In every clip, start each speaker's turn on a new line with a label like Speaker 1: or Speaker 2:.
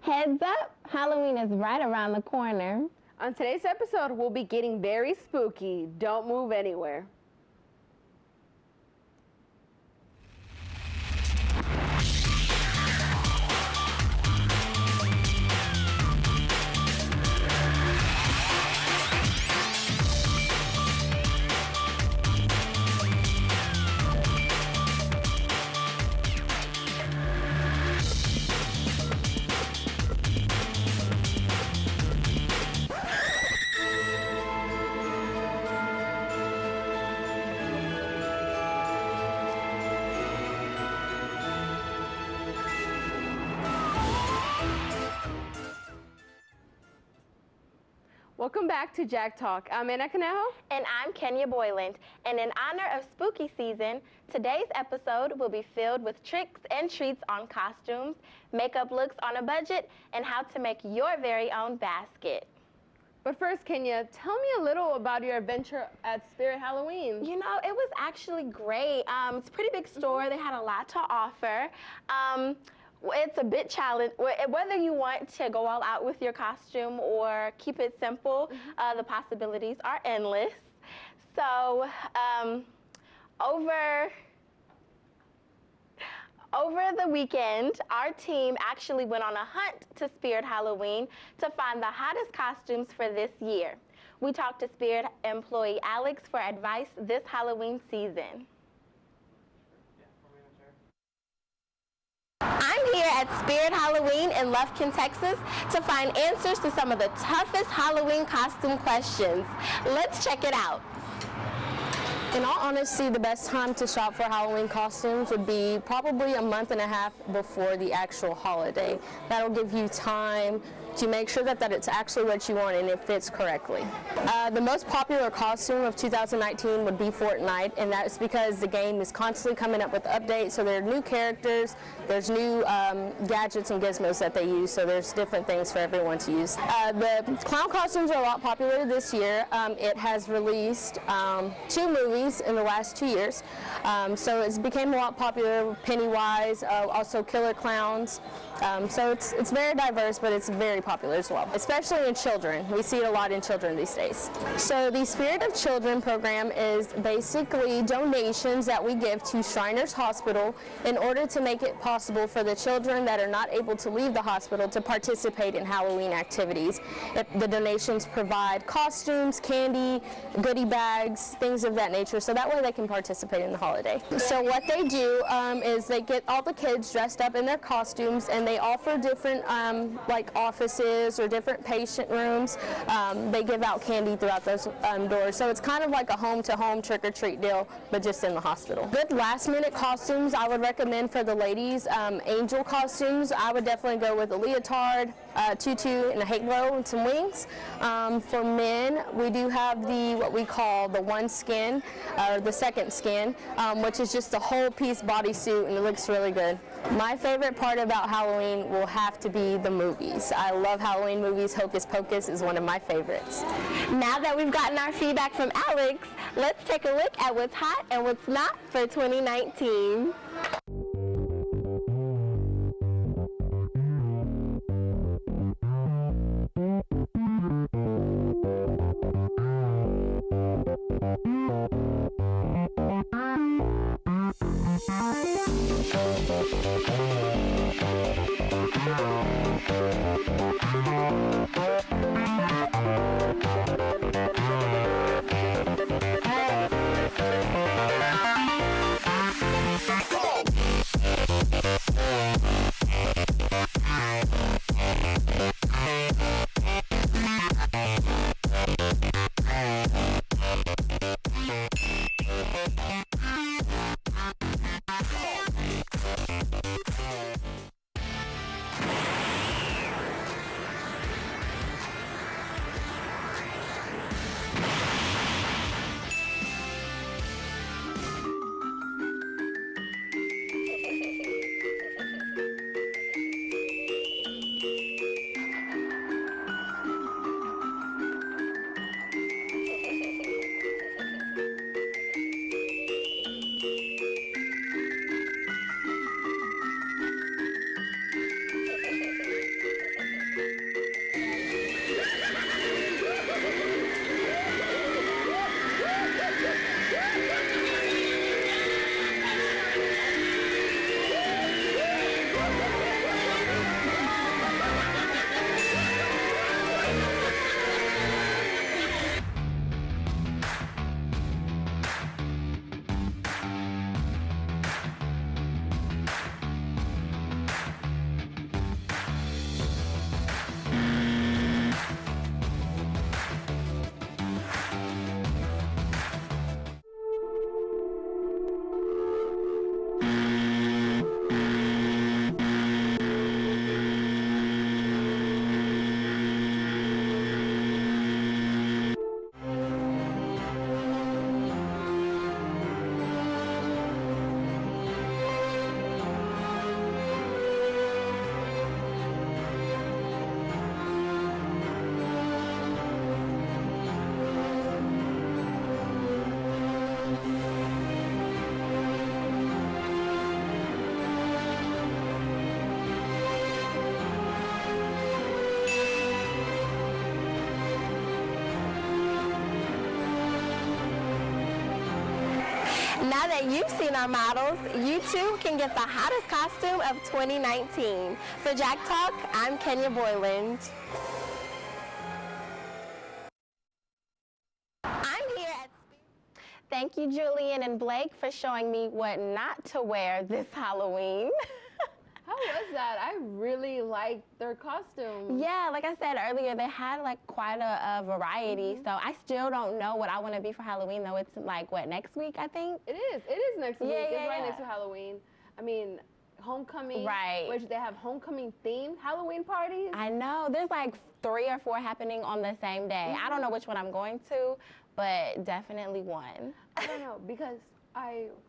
Speaker 1: Heads up, Halloween is right around the corner.
Speaker 2: On today's episode, we'll be getting very spooky. Don't move anywhere. Welcome back to Jack Talk. I'm Anna Canejo.
Speaker 1: And I'm Kenya Boyland. And in honor of spooky season, today's episode will be filled with tricks and treats on costumes, makeup looks on a budget, and how to make your very own basket.
Speaker 2: But first, Kenya, tell me a little about your adventure at Spirit Halloween.
Speaker 1: You know, it was actually great. It's a pretty big store. They had a lot to offer. It's a bit challenging. Whether you want to go all out with your costume or keep it simple, the possibilities are endless. So over the weekend, our team actually went on a hunt to Spirit Halloween to find the hottest costumes for this year. We talked to Spirit employee Alex for advice this Halloween season. I'm here at Spirit Halloween in Lufkin, Texas, to find answers to some of the toughest Halloween costume questions. Let's check it out.
Speaker 3: In all honesty, the best time to shop for Halloween costumes would be probably a month and a half before the actual holiday. That'll give you time to make sure that it's actually what you want and it fits correctly. The most popular costume of 2019 would be Fortnite, and that's because the game is constantly coming up with updates, so there are new characters, there's new gadgets and gizmos that they use, so there's different things for everyone to use. The clown costumes are a lot popular this year. It has released 2 movies in the last 2 years, so it's became a lot popular. Pennywise, also killer clowns. So it's very diverse, but it's very popular as well, especially in children. We see it a lot in children these days. So the Spirit of Children program is basically donations that we give to Shriners Hospital in order to make it possible for the children that are not able to leave the hospital to participate in Halloween activities. The donations provide costumes, candy, goodie bags, things of that nature, so that way they can participate in the holiday. So what they do is they get all the kids dressed up in their costumes, and they offer different like offices or different patient rooms. They give out candy throughout those doors. So it's kind of like a home-to-home trick-or-treat deal, but just in the hospital. Good last-minute costumes I would recommend for the ladies. Angel costumes, I would definitely go with a leotard, tutu, and a halo and some wings. For men, we do have what we call the one skin, or the second skin, which is just a whole piece bodysuit, and it looks really good. My favorite part about Halloween will have to be the movies. I love Halloween movies. Hocus Pocus is one of my favorites.
Speaker 1: Now that we've gotten our feedback from Alex, let's take a look at what's hot and what's not for 2019. Now that you've seen our models, you too can get the hottest costume of 2019. For Jack Talk, I'm Kenya Boyland. I'm here at Thank you, Julian and Blake, for showing me what not to wear this Halloween.
Speaker 2: How was that? I really liked their costumes.
Speaker 1: Yeah, like I said earlier, they had like quite a variety. So I still don't know what I want to be for Halloween, though. It's like, what, next week, I think?
Speaker 2: It is next week. It's right next to Halloween. I mean, homecoming,
Speaker 1: right?
Speaker 2: Which they have homecoming themed Halloween parties.
Speaker 1: I know. There's like 3 or 4 happening on the same day. I don't know which one I'm going to, but definitely one.
Speaker 2: I don't know, because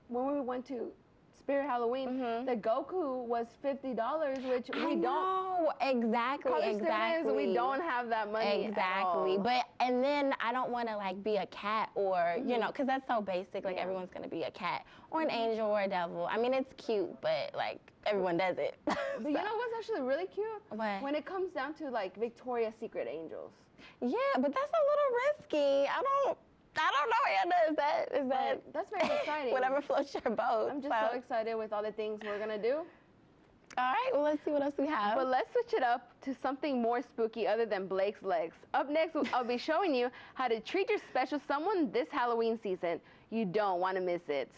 Speaker 2: when we went to Spirit Halloween, the Goku was $50, which we don't.
Speaker 1: Exactly.
Speaker 2: We don't have that money.
Speaker 1: Exactly.
Speaker 2: At all.
Speaker 1: But and then I don't want to like be a cat or you know, because that's so basic. Like everyone's gonna be a cat or an angel or a devil. I mean, it's cute, but like everyone does it.
Speaker 2: But you know what's actually really cute?
Speaker 1: What?
Speaker 2: When it comes down to like Victoria's Secret angels.
Speaker 1: Yeah, but that's a little risky. I don't know, Anna. Is that
Speaker 2: that's very exciting.
Speaker 1: Whatever floats your boat.
Speaker 2: I'm just so excited with all the things we're gonna do.
Speaker 1: All right, well, let's see what else we have.
Speaker 2: But let's switch it up to something more spooky other than Blake's legs. Up next, I'll be showing you how to treat your special someone this Halloween season. You don't want to miss it.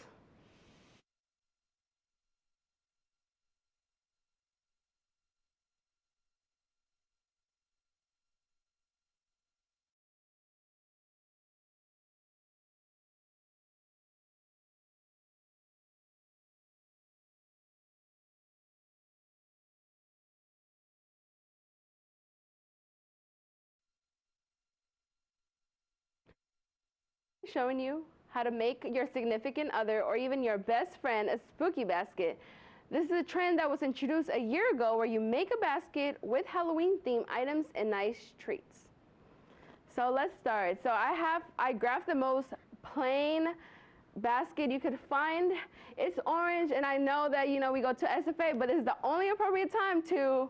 Speaker 2: Showing you how to make your significant other or even your best friend a spooky basket. This is a trend that was introduced a year ago where you make a basket with Halloween themed items and nice treats. So let's start. So I grabbed the most plain basket you could find. It's orange, and I know that we go to SFA, but this is the only appropriate time to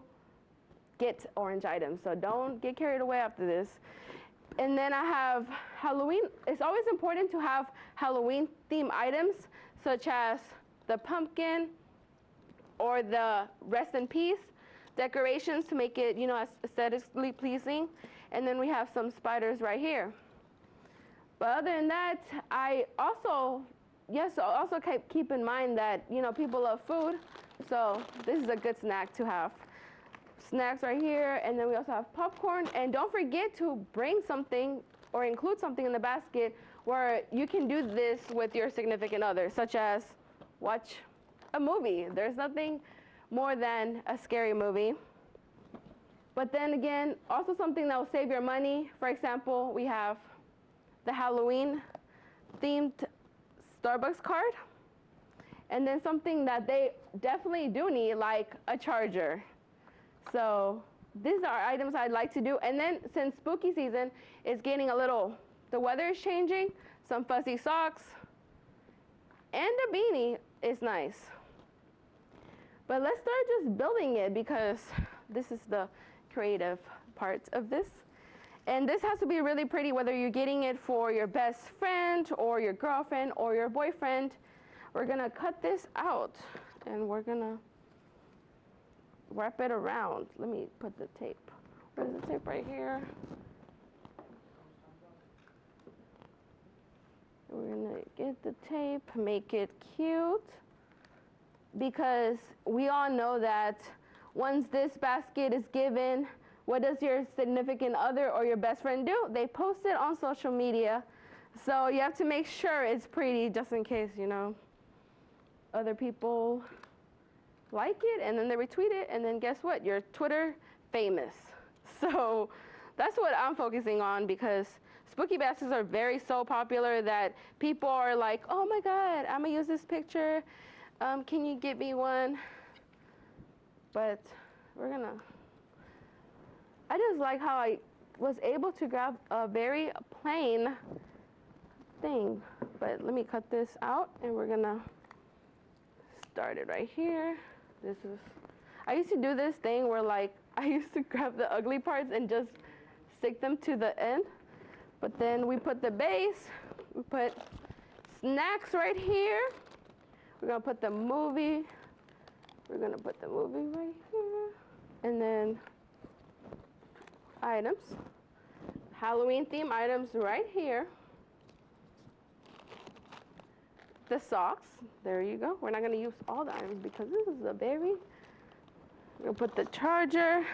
Speaker 2: get orange items. So don't get carried away after this. And then I have Halloween. It's always important to have Halloween themed items such as the pumpkin or the rest in peace decorations to make it, aesthetically pleasing. And then we have some spiders right here. But other than that, I also keep in mind that, people love food. So this is a good snack to have. Snacks right here, and then we also have popcorn. And don't forget to bring something or include something in the basket where you can do this with your significant other, such as watch a movie. There's nothing more than a scary movie. But then again, also something that will save your money. For example, we have the Halloween themed Starbucks card. And then something that they definitely do need, like a charger. So these are items I'd like to do. And then since spooky season is getting the weather is changing, some fuzzy socks and a beanie is nice. But let's start just building it because this is the creative part of this. And this has to be really pretty, whether you're getting it for your best friend or your girlfriend or your boyfriend. We're gonna cut this out and we're gonna wrap it around. Let me put the tape. Where's the tape? Right here. We're gonna get the tape, make it cute, because we all know that once this basket is given, what does your significant other or your best friend do? They post it on social media. So you have to make sure it's pretty just in case, other people like it, and then they retweet it, and then guess what? You're Twitter famous. So that's what I'm focusing on, because spooky baskets are so popular that people are like, oh my God, I'm gonna use this picture. Can you get me one? But I just like how I was able to grab a very plain thing. But let me cut this out, and we're gonna start it right here. I used to do this thing where I used to grab the ugly parts and just stick them to the end. But then we put the base, we put snacks right here. We're gonna put the movie. We're gonna put the movie right here. And then items. Halloween theme items right here. The socks, there you go. We're not gonna use all the items because this is a berry. We're gonna put the charger.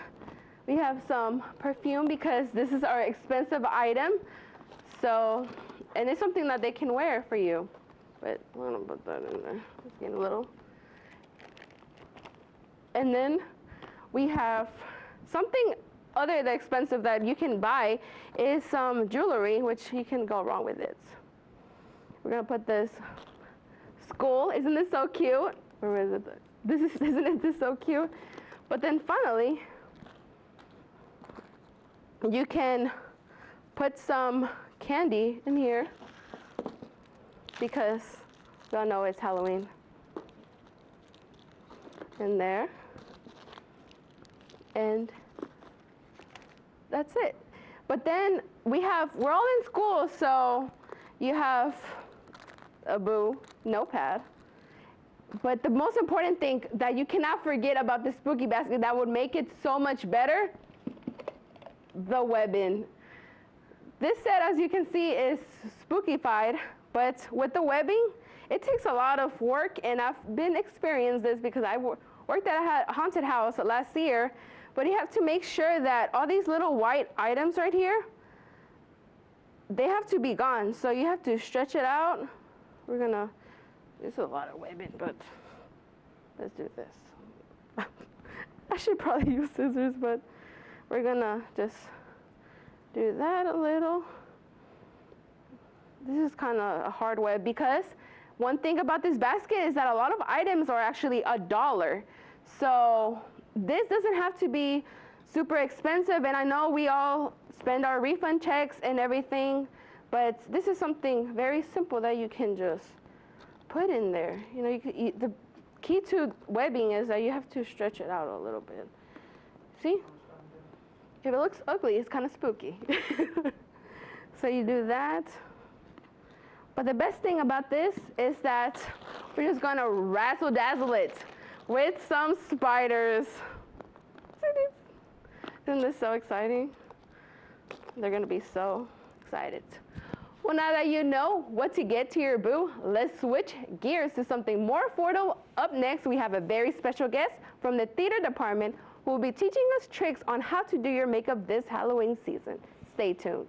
Speaker 2: We have some perfume because this is our expensive item. So, and it's something that they can wear for you. But I'm gonna put that in there. It's getting a little. And then we have something other than expensive that you can buy is some jewelry, which you can go wrong with it. We're gonna put this skull. Isn't this so cute? Or is it? Isn't this so cute? But then finally, you can put some candy in here because we all know it's Halloween. In there. And that's it. But then we're all in school, so you have a boo notepad. But the most important thing that you cannot forget about the spooky basket that would make it so much better, the webbing. This set, as you can see, is spookified, but with the webbing, it takes a lot of work, and I've been experienced this because I worked at a haunted house last year, but you have to make sure that all these little white items right here, they have to be gone. So you have to stretch it out. This is a lot of webbing, but let's do this. I should probably use scissors, but we're gonna just do that a little. This is kind of a hard web because one thing about this basket is that a lot of items are actually $1. So this doesn't have to be super expensive, and I know we all spend our refund checks and everything, but this is something very simple that you can just put in there. You know, the key to webbing is that you have to stretch it out a little bit. See? If it looks ugly, it's kind of spooky. So you do that. But the best thing about this is that we're just gonna razzle dazzle it with some spiders. Isn't this so exciting? They're gonna be so excited. Well, now that you know what to get to your boo, let's switch gears to something more affordable. Up next, we have a very special guest from the theater department who will be teaching us tricks on how to do your makeup this Halloween season. Stay tuned.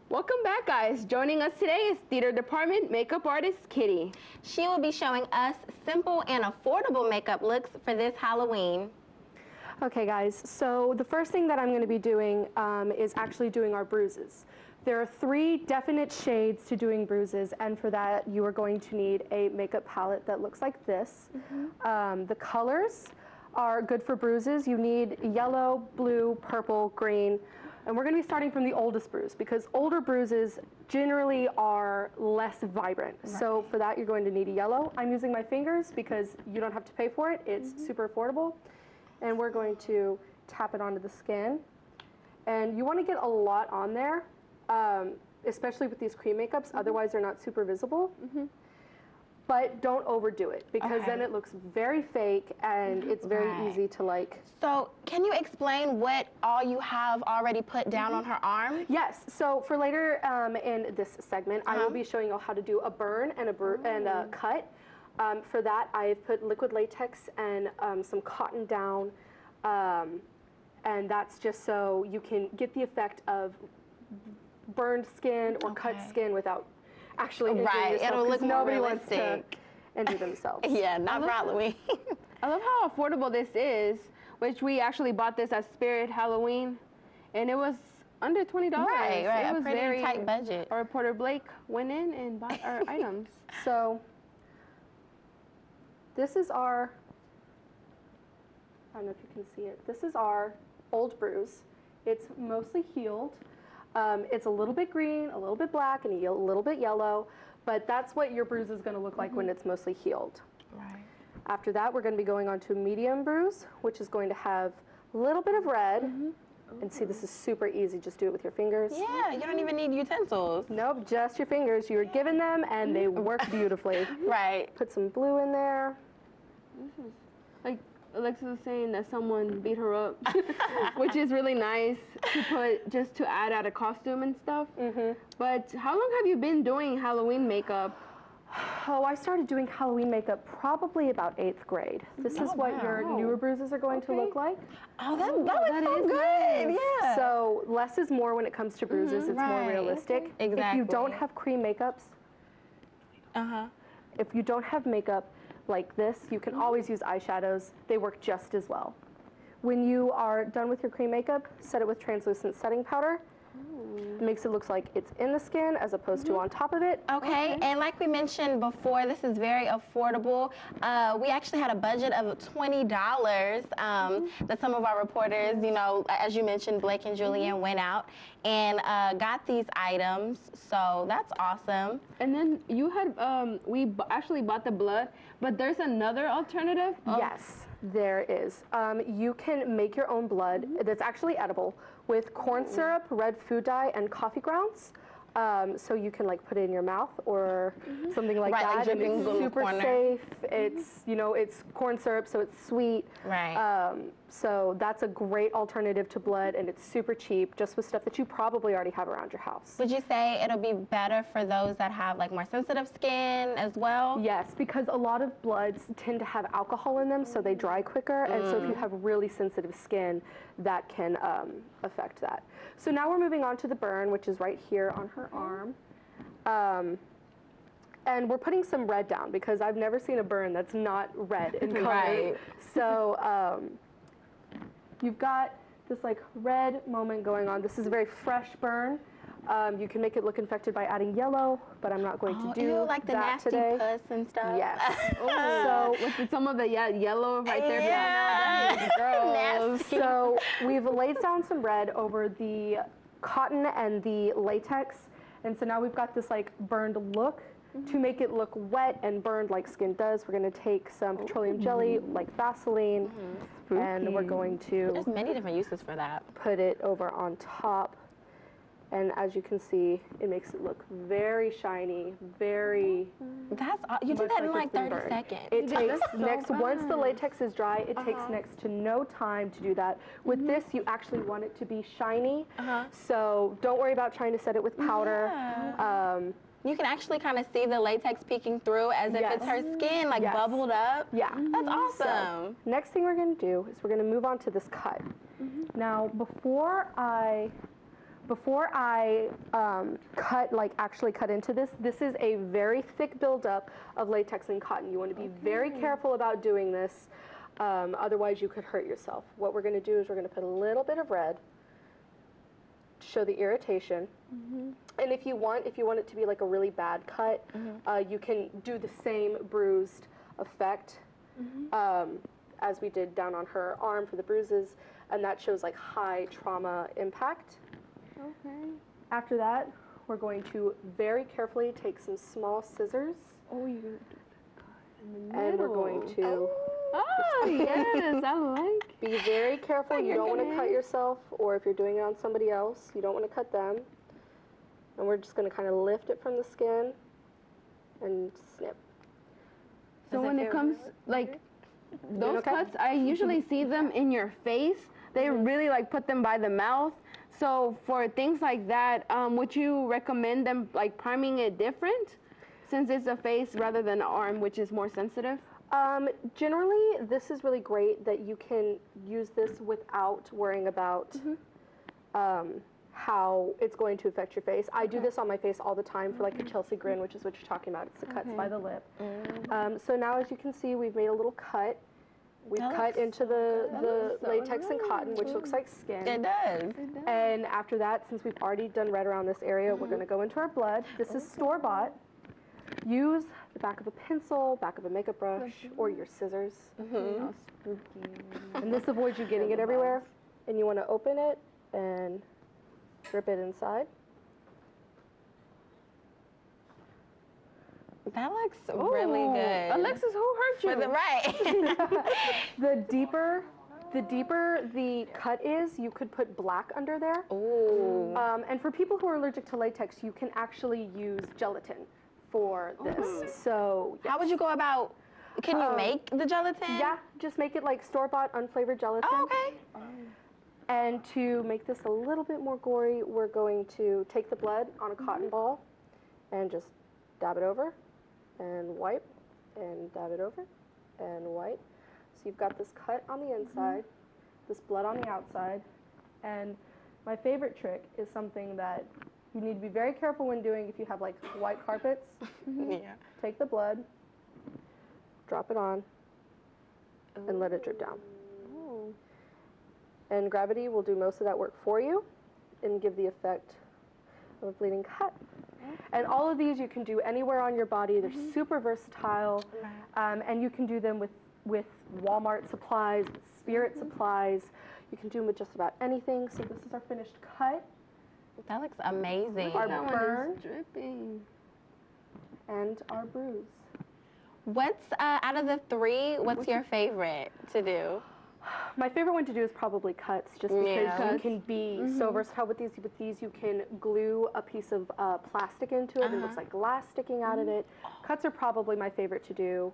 Speaker 2: Welcome back, guys. Joining us today is Theater Department makeup artist Kitty.
Speaker 1: She will be showing us simple and affordable makeup looks for this Halloween.
Speaker 4: Okay, guys, so the first thing that I'm going to be doing is actually doing our bruises. There are 3 definite shades to doing bruises, and for that you are going to need a makeup palette that looks like this. The colors are good for bruises. You need yellow, blue, purple, green. And we're going to be starting from the oldest bruise because older bruises generally are less vibrant. Right. So for that, you're going to need a yellow. I'm using my fingers because you don't have to pay for it. It's super affordable. And we're going to tap it onto the skin. And you want to get a lot on there, especially with these cream makeups. Otherwise, they're not super visible. But don't overdo it because then it looks very fake and it's very easy to like.
Speaker 1: So can you explain what all you have already put down on her arm?
Speaker 4: Yes. So for later in this segment, I will be showing you how to do a burn and a cut. For that, I've put liquid latex and some cotton down, and that's just so you can get the effect of burned skin or cut skin without actually injuring yourself,
Speaker 1: it'll look more
Speaker 4: nobody
Speaker 1: realistic.
Speaker 4: wants to injure themselves.
Speaker 1: Yeah, not for Halloween.
Speaker 2: I love how affordable this is, which we actually bought this at Spirit Halloween, and it was under $20.
Speaker 1: Right,
Speaker 2: It was
Speaker 1: a pretty
Speaker 2: very
Speaker 1: tight budget.
Speaker 2: Our reporter Blake went in and bought our items.
Speaker 4: So this is our, I don't know if you can see it, this is our old bruise. It's mostly healed. It's a little bit green, a little bit black, and a little bit yellow, but that's what your bruise is going to look like when it's mostly healed.
Speaker 1: Right.
Speaker 4: After that, we're going to be going on to a medium bruise, which is going to have a little bit of red. And see, this is super easy. Just do it with your fingers.
Speaker 1: Yeah, you don't even need utensils.
Speaker 4: Nope, just your fingers. You were given them, and they work beautifully.
Speaker 1: Right.
Speaker 4: Put some blue in there.
Speaker 2: This is like Alexa was saying that someone beat her up, which is really nice to put just to add at a costume and stuff. But how long have you been doing Halloween makeup?
Speaker 4: Oh, I started doing Halloween makeup probably about 8th grade. This is what your newer bruises are going to look like.
Speaker 1: Oh, that looks so good.
Speaker 2: Nice.
Speaker 1: Yeah.
Speaker 4: So less is more when it comes to bruises. It's more
Speaker 1: Right.
Speaker 4: realistic.
Speaker 1: Exactly.
Speaker 4: If you don't have cream makeups, if you don't have makeup like this, you can always use eyeshadows. They work just as well. When you are done with your cream makeup, set it with translucent setting powder. It makes it look like it's in the skin as opposed to on top of it.
Speaker 1: Okay, and like we mentioned before, this is very affordable. We actually had a budget of $20 that some of our reporters, you know, as you mentioned, Blake and Julian went out and got these items. So that's awesome.
Speaker 2: And then you had, actually bought the blood, but there's another alternative?
Speaker 4: Yes, there is. You can make your own blood that's actually edible with corn syrup, red food dye, and coffee grounds. So you can like put it in your mouth or something like
Speaker 1: Right, like
Speaker 4: that. And
Speaker 1: dripping
Speaker 4: it's
Speaker 1: in the
Speaker 4: super
Speaker 1: corner.
Speaker 4: safe. It's, you know, it's corn syrup, so it's sweet.
Speaker 1: Right.
Speaker 4: So that's a great alternative to blood, and it's super cheap, just with stuff that you probably already have around your house.
Speaker 1: Would you say it'll be better for those that have like more sensitive skin as well?
Speaker 4: Yes, because a lot of bloods tend to have alcohol in them, so they dry quicker. And so if you have really sensitive skin, that can affect that. So now we're moving on to the burn, which is right here on her arm. And we're putting some red down because I've never seen a burn that's not red in color.
Speaker 1: Right.
Speaker 4: So you've got this like red moment going on. This is a very fresh burn. You can make it look infected by adding yellow, but I'm not going to do
Speaker 1: Ew, like the
Speaker 4: that
Speaker 1: nasty
Speaker 4: today.
Speaker 1: pus and stuff.
Speaker 4: Yes.
Speaker 2: So with some of the yellow right there.
Speaker 1: Yeah.
Speaker 2: That is gross.
Speaker 1: Nasty.
Speaker 4: So we've laid down some red over the cotton and the latex, and so now we've got this like burned look. To make it look wet and burned like skin does, we're going to take some petroleum jelly, like Vaseline, and we're going to
Speaker 1: There's many different uses for that.
Speaker 4: put it over on top. And as you can see, it makes it look very shiny, very.
Speaker 1: You do
Speaker 4: much
Speaker 1: that in
Speaker 4: like
Speaker 1: like
Speaker 4: it's been
Speaker 1: 30
Speaker 4: burned.
Speaker 1: seconds.
Speaker 4: It takes
Speaker 2: so
Speaker 4: next, once the
Speaker 2: fast.
Speaker 4: latex is dry, it takes next to no time to do that. With this, you actually want it to be shiny. So don't worry about trying to set it with powder.
Speaker 1: Yeah. You can actually kind of see the latex peeking through as if it's her skin, like
Speaker 4: Yes.
Speaker 1: bubbled up.
Speaker 4: Yeah.
Speaker 1: That's
Speaker 4: So,
Speaker 1: awesome.
Speaker 4: next thing we're going to do is we're going to move on to this cut. Now, before I actually cut into this, this is a very thick buildup of latex and cotton. You want to be very careful about doing this, otherwise you could hurt yourself. What we're going to do is we're going to put a little bit of red to show the irritation. And if you want it to be like a really bad cut, you can do the same bruised effect as we did down on her arm for the bruises, and that shows like high trauma impact.
Speaker 2: Okay.
Speaker 4: After that, we're going to very carefully take some small scissors,
Speaker 2: Oh, you're gonna do the cut in the
Speaker 4: and we're going to
Speaker 2: Oh, yes, I like.
Speaker 4: be very careful. You don't want to cut yourself, or if you're doing it on somebody else, you don't want to cut them. And we're just going to kind of lift it from the skin and snip.
Speaker 2: So when it comes, like, those
Speaker 4: okay?
Speaker 2: cuts, I usually see them in your face. They really, like, put them by the mouth. So for things like that, would you recommend them, like, priming it different? Since it's a face rather than an arm, which is more sensitive?
Speaker 4: Generally, this is really great that you can use this without worrying about how it's going to affect your face. I do this on my face all the time for like a Chelsea grin, which is what you're talking about. It's the cuts by the lip. So now, as you can see, we've made a little cut. We've cut into the latex and cotton, which looks like skin.
Speaker 1: It does.
Speaker 4: And after that, since we've already done red around this area, we're going to go into our blood. This is store-bought. use the back of a pencil, back of a makeup brush, or your scissors.
Speaker 2: Oh, spooky.
Speaker 4: And this avoids you getting it everywhere. And you want to open it and drip it inside.
Speaker 1: That looks really good.
Speaker 2: Alexis, who hurt you?
Speaker 1: Was it right?
Speaker 4: The deeper the cut is, you could put black under there.
Speaker 1: Ooh.
Speaker 4: And for people who are allergic to latex, you can actually use gelatin for this. So
Speaker 1: How would you go about, can you make the gelatin?
Speaker 4: yeah, just make it like store-bought unflavored gelatin.
Speaker 1: Oh, okay.
Speaker 4: And to make this a little bit more gory, we're going to take the blood on a cotton ball and just dab it over and wipe and dab it over and wipe. So you've got this cut on the inside, this blood on the outside, and my favorite trick is something that you need to be very careful when doing if you have like white carpets.
Speaker 1: Yeah.
Speaker 4: Take the blood, drop it on, and let it drip down. And gravity will do most of that work for you and give the effect of a bleeding cut. And all of these you can do anywhere on your body. They're super versatile, and you can do them with Walmart supplies, with Spirit supplies. You can do them with just about anything. So this is our finished cut,
Speaker 1: That looks amazing.
Speaker 4: our
Speaker 2: That one
Speaker 4: burn,
Speaker 2: is dripping.
Speaker 4: and our bruise.
Speaker 1: What's, out of the three, what's your favorite to do?
Speaker 4: My favorite one to do is probably cuts, just because
Speaker 1: Yeah.
Speaker 4: you can be so versatile with these. With these, you can glue a piece of plastic into it, and it looks like glass sticking out of it. Cuts are probably my favorite to do.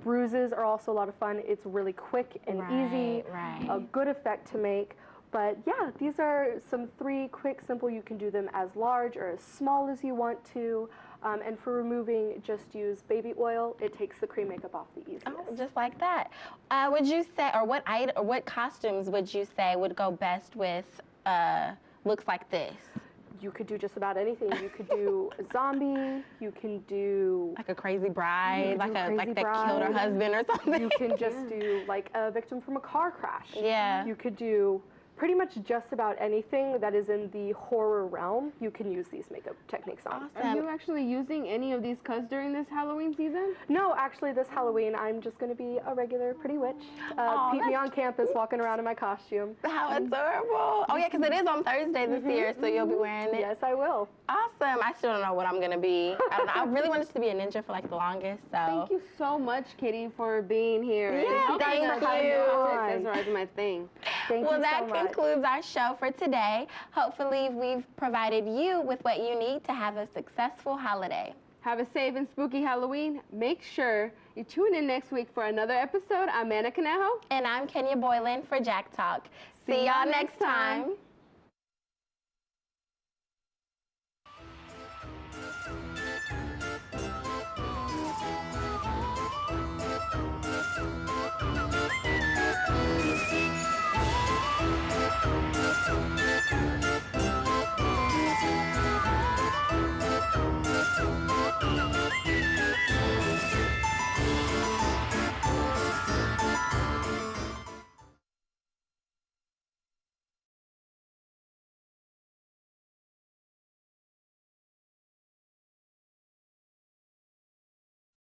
Speaker 4: Bruises are also a lot of fun. It's really quick and easy, a good effect to make. But yeah, these are some three quick, simple. You can do them as large or as small as you want to. And for removing, just use baby oil. It takes the cream makeup off the easiest.
Speaker 1: Oh, just like that. Would you say, or what costumes would you say would go best with looks like this?
Speaker 4: You could do just about anything. You could do a zombie. You can do
Speaker 1: Like a crazy bride, like
Speaker 4: crazy
Speaker 1: that killed her
Speaker 4: bride.
Speaker 1: husband or something.
Speaker 4: You can just do like a victim from a car crash.
Speaker 1: Yeah.
Speaker 4: You could do pretty much just about anything that is in the horror realm. You can use these makeup techniques on.
Speaker 2: Are you actually using any of these cuts during this Halloween season?
Speaker 4: No, actually, this Halloween I'm just going to be a regular pretty witch. Keep me on campus walking around in my costume.
Speaker 1: How adorable. Oh, yeah, because it is on Thursday this year, so you'll be wearing it.
Speaker 4: Yes, I will.
Speaker 1: Awesome. I still don't know what I'm going to be. I don't know. I really wanted to be a ninja for like the longest, so.
Speaker 2: Thank you so much, Kitty, for being here.
Speaker 1: Yeah,
Speaker 2: and
Speaker 1: thank
Speaker 2: helping us
Speaker 1: you.
Speaker 2: accessorize my thing.
Speaker 4: Thank
Speaker 1: Well,
Speaker 4: you
Speaker 1: that
Speaker 4: so much.
Speaker 1: concludes our show for today. Hopefully, we've provided you with what you need to have a successful holiday.
Speaker 2: Have a safe and spooky Halloween. Make sure you tune in next week for another episode. I'm Anna Conejo.
Speaker 1: And I'm Kenya Boylan for JackTalk. See y'all next time.